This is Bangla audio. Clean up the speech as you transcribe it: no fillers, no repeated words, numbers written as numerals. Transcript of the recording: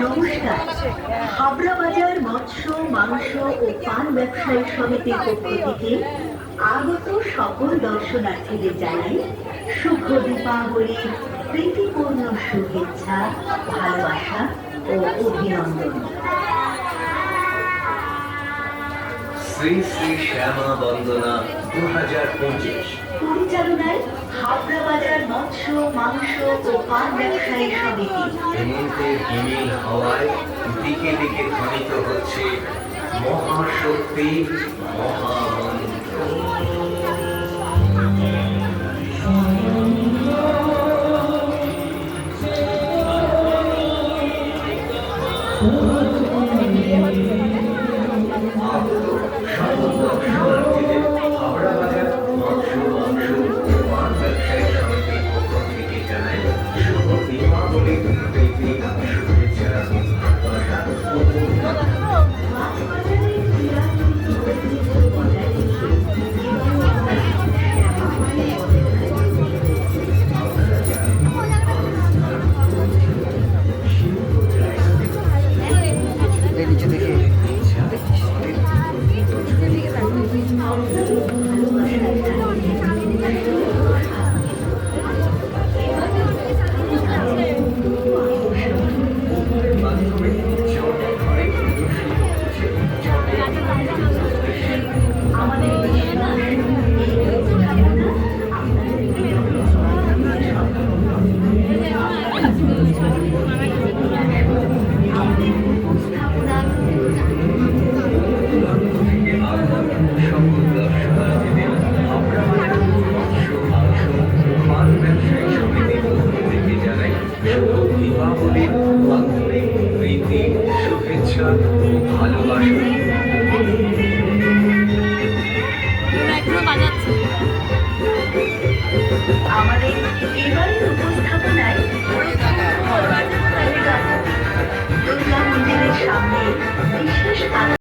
নমস্কার। হাবড়া বাজার মৎস্য মাংস ও পান ব্যবসায়ী সমিতির পক্ষ থেকে আগত সকল দর্শনার্থীদের জানাই শুভ দীপাবলির প্রীতিপূর্ণ শুভেচ্ছা, ভালোবাসা ও অভিনন্দন। শ্রী শ্রী শ্যামা বন্দনা 2025 পরিচালনায় হাবড়া বাজার মৎস্য মাংস ও পান ব্যবসায়ী সমিতি। হেমন্তের হিমেল হাওয়ায় দিকে দিকে ধ্বনিত হচ্ছে মহাশক্তির মহামন্ত্র। হাবড়া বাজার মৎস্য মাংস ও পান ব্যবসায়ী সমিতির পক্ষ থেকে জানাই শুভ দীপাবলি প্রীতি শুভেচ্ছা, ভালোবাসা ও অভিনন্দন। নিচে দেখে দীপাবলির আন্তরিক প্রীতি শুভেচ্ছা ও ভালোবাসা। আমাদের এবারের উপস্থাপনায় দুর্গা মন্দিরের সামনে বিশেষ